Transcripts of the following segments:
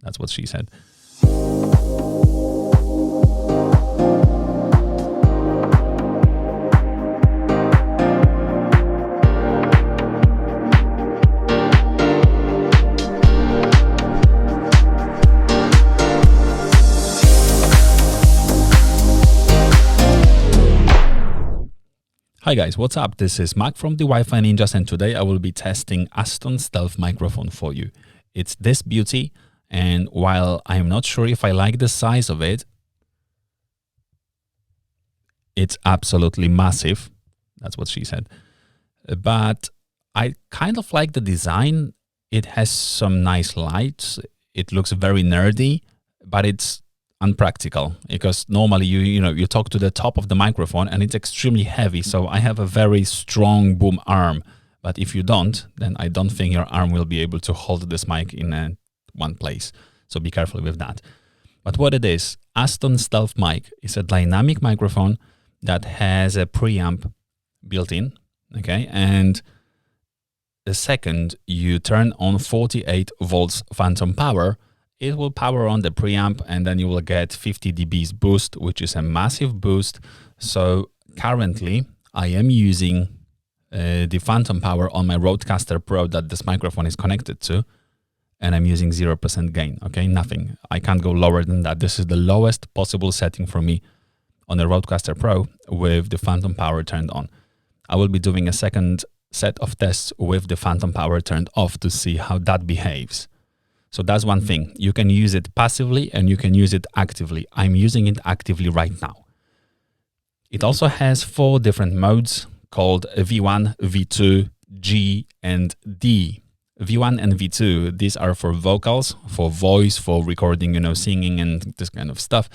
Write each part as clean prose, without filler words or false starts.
That's what she said. Hi guys, what's up? This is Mac from the Wi-Fi Ninjas, and today I will be testing Aston Stealth microphone for you. It's this beauty, and while I'm not sure if I like the size of it, it's absolutely massive. That's what she said. But I kind of like the design. It has some nice lights. It looks very nerdy, but it's unpractical because normally you talk to the top of the microphone and it's extremely heavy. So I have a very strong boom arm, but if you don't, then I don't think your arm will be able to hold this mic in one place. So be careful with that. But what it is, Aston Stealth mic is a dynamic microphone that has a preamp built in. Okay, and the second you turn on 48 volts phantom power, it will power on the preamp, and then you will get 50 dBs boost, which is a massive boost. So currently I am using the phantom power on my Rodecaster Pro that this microphone is connected to, and I'm using 0% gain. Okay, nothing. I can't go lower than that. This is the lowest possible setting for me on the Rodecaster Pro with the phantom power turned on. I will be doing a second set of tests with the phantom power turned off to see how that behaves. So that's one thing. You can use it passively and you can use it actively. I'm using it actively right now. It also has 4 different modes called V1, V2, G, and D. V1 and V2, these are for vocals, for voice, for recording, singing and this kind of stuff.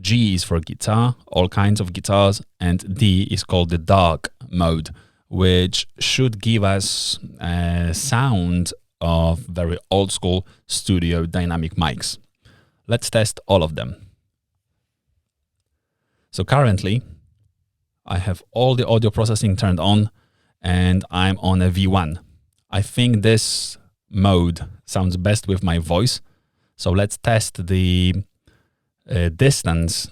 G is for guitar, all kinds of guitars, and D is called the dark mode, which should give us a sound of very old school studio dynamic mics. Let's test all of them. So currently I have all the audio processing turned on and I'm on a V1. I think this mode sounds best with my voice. So let's test the distance,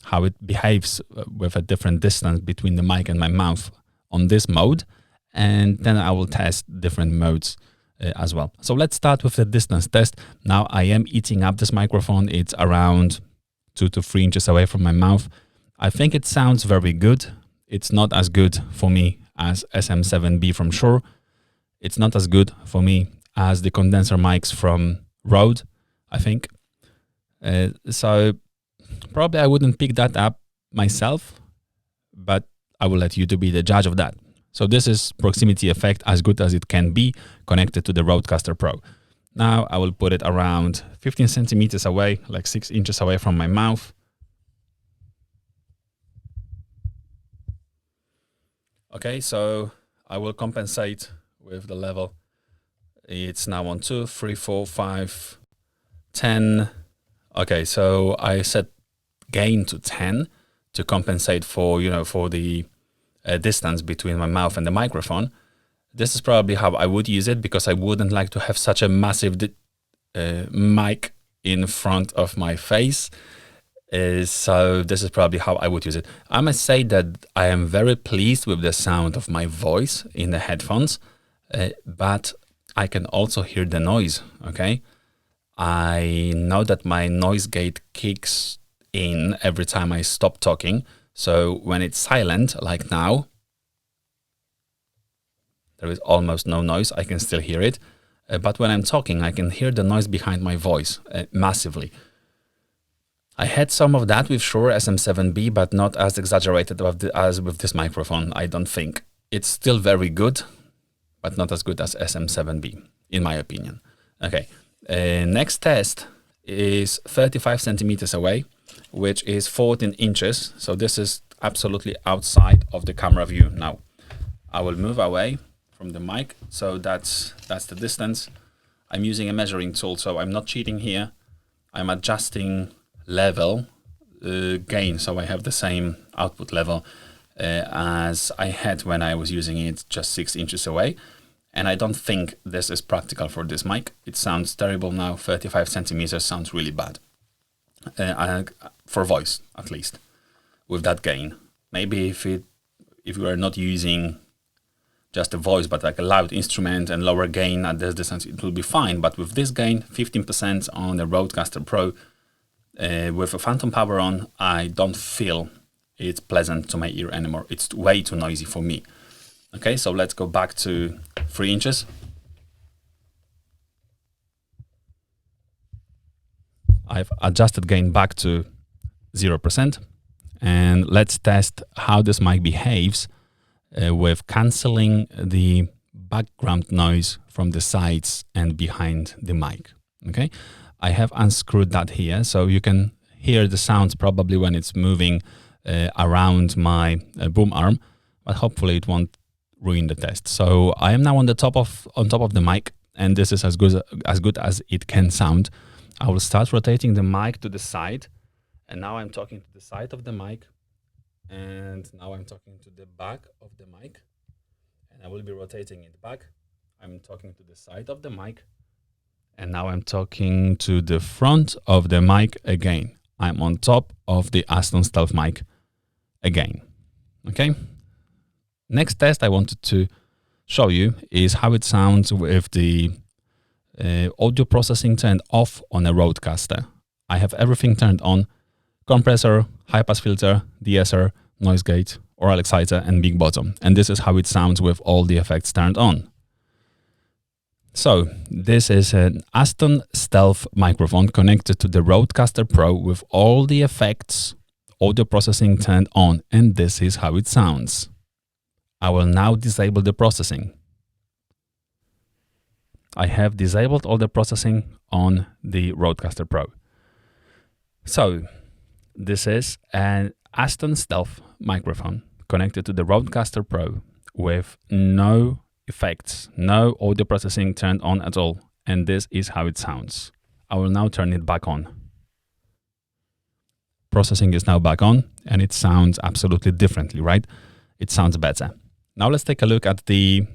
how it behaves with a different distance between the mic and my mouth on this mode. And then I will test different modes as well. So let's start with the distance test. Now I am eating up this microphone. It's around 2 to 3 inches away from my mouth. I think it sounds very good. It's not as good for me as SM7B from Shure. It's not as good for me as the condenser mics from Rode, I think. So probably I wouldn't pick that up myself, but I will let you to be the judge of that. So this is proximity effect as good as it can be connected to the Rodecaster Pro. Now I will put it around 15 centimeters away, like 6 inches away from my mouth. Okay, so I will compensate with the level. It's now on 2, 3, 4, 5, 10. Okay, so I set gain to 10 to compensate for, for the distance between my mouth and the microphone. This is probably how I would use it because I wouldn't like to have such a massive mic in front of my face. So this is probably how I would use it. I must say that I am very pleased with the sound of my voice in the headphones, but I can also hear the noise, okay? I know that my noise gate kicks in every time I stop talking. So when it's silent, like now, there is almost no noise. I can still hear it. But when I'm talking, I can hear the noise behind my voice massively. I had some of that with Shure SM7B, but not as exaggerated as with this microphone, I don't think. It's still very good, but not as good as SM7B, in my opinion. Okay, next test is 35 centimeters away, which is 14 inches. So this is absolutely outside of the camera view. Now I will move away from the mic. So that's the distance. I'm using a measuring tool, so I'm not cheating here. I'm adjusting level gain, so I have the same output level as I had when I was using it just 6 inches away. And I don't think this is practical for this mic. It sounds terrible now. 35 centimeters sounds really bad. For voice, at least, with that gain. Maybe if you are not using just a voice, but like a loud instrument and lower gain at this distance, it will be fine. But with this gain, 15% on the Rodecaster Pro, with a phantom power on, I don't feel it's pleasant to my ear anymore. It's way too noisy for me. Okay, so let's go back to 3 inches. I've adjusted gain back to 0%. And let's test how this mic behaves with cancelling the background noise from the sides and behind the mic. Okay, I have unscrewed that here, so you can hear the sounds probably when it's moving around my boom arm, but hopefully it won't ruin the test. So I am now on top of the mic, and this is as good as it can sound. I will start rotating the mic to the side, and now I'm talking to the side of the mic, and now I'm talking to the back of the mic, and I will be rotating it back. I'm talking to the side of the mic, and now I'm talking to the front of the mic again. I'm on top of the Aston Stealth mic again. Okay. Next test I wanted to show you is how it sounds with the audio processing turned off on a Rodecaster. I have everything turned on: compressor, high-pass filter, de-esser, noise gate, oral exciter, and big bottom. And this is how it sounds with all the effects turned on. So this is an Aston Stealth microphone connected to the Rodecaster Pro with all the effects, audio processing turned on, and this is how it sounds. I will now disable the processing. I have disabled all the processing on the Rodecaster Pro. So this is an Aston Stealth microphone connected to the Rodecaster Pro with no effects, no audio processing turned on at all, and this is how it sounds. I will now turn it back on. Processing is now back on, and it sounds absolutely differently, right? It sounds better. Now let's take a look at the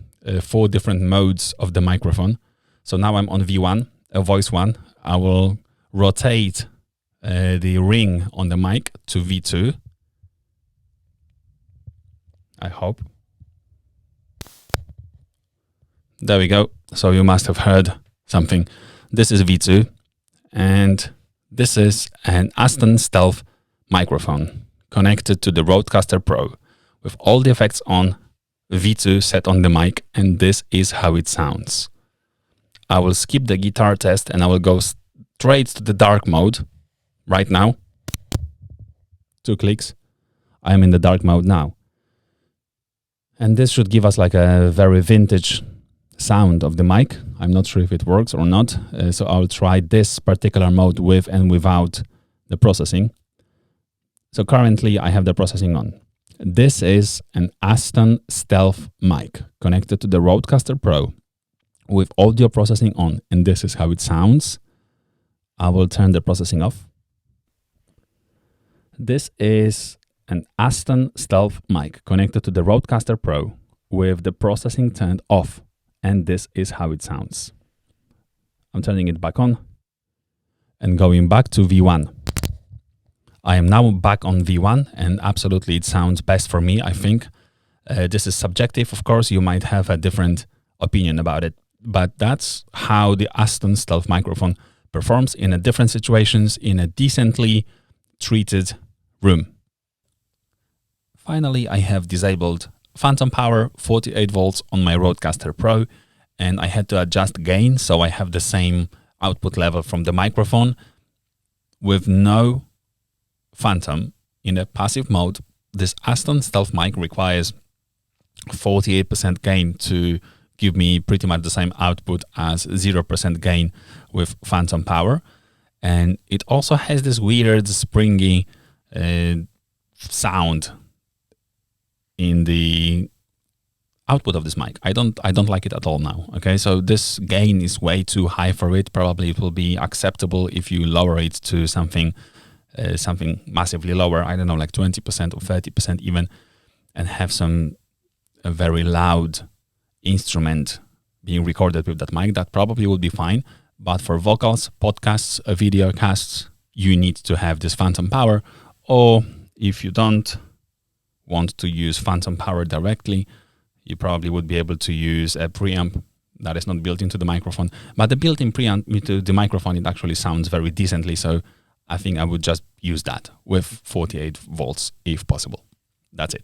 4 different modes of the microphone. So now I'm on V1, voice 1. I will rotate the ring on the mic to V2. I hope. There we go. So you must have heard something. This is V2, and this is an Aston Stealth microphone connected to the Rodecaster Pro with all the effects on, V2 set on the mic, and this is how it sounds. I will skip the guitar test and I will go straight to the dark mode right now. 2 clicks. I am in the dark mode now. And this should give us like a very vintage sound of the mic. I'm not sure if it works or not. So I'll try this particular mode with and without the processing. So currently I have the processing on. This is an Aston Stealth mic connected to the Rodecaster Pro with audio processing on, and this is how it sounds. I will turn the processing off. This is an Aston Stealth mic connected to the Rodecaster Pro with the processing turned off, and this is how it sounds. I'm turning it back on and going back to V1. I am now back on V1, and absolutely it sounds best for me, I think. This is subjective, of course. You might have a different opinion about it, but that's how the Aston Stealth microphone performs in a different situations in a decently treated room. Finally, I have disabled phantom power 48 volts on my Rodecaster Pro, and I had to adjust gain so I have the same output level from the microphone with no phantom. In a passive mode, this Aston Stealth mic requires 48% gain to give me pretty much the same output as 0% gain with phantom power. And it also has this weird springy sound in the output of this mic. I don't like it at all now. Okay, so this gain is way too high for it. Probably it will be acceptable if you lower it to something massively lower. I don't know, like 20% or 30% even, and have some very loud instrument being recorded with that mic, that probably would be fine. But for vocals, podcasts, video casts, you need to have this phantom power. Or if you don't want to use phantom power directly, you probably would be able to use a preamp that is not built into the microphone. But the built-in preamp into the microphone, it actually sounds very decently. So I think I would just use that with 48 volts if possible. That's it.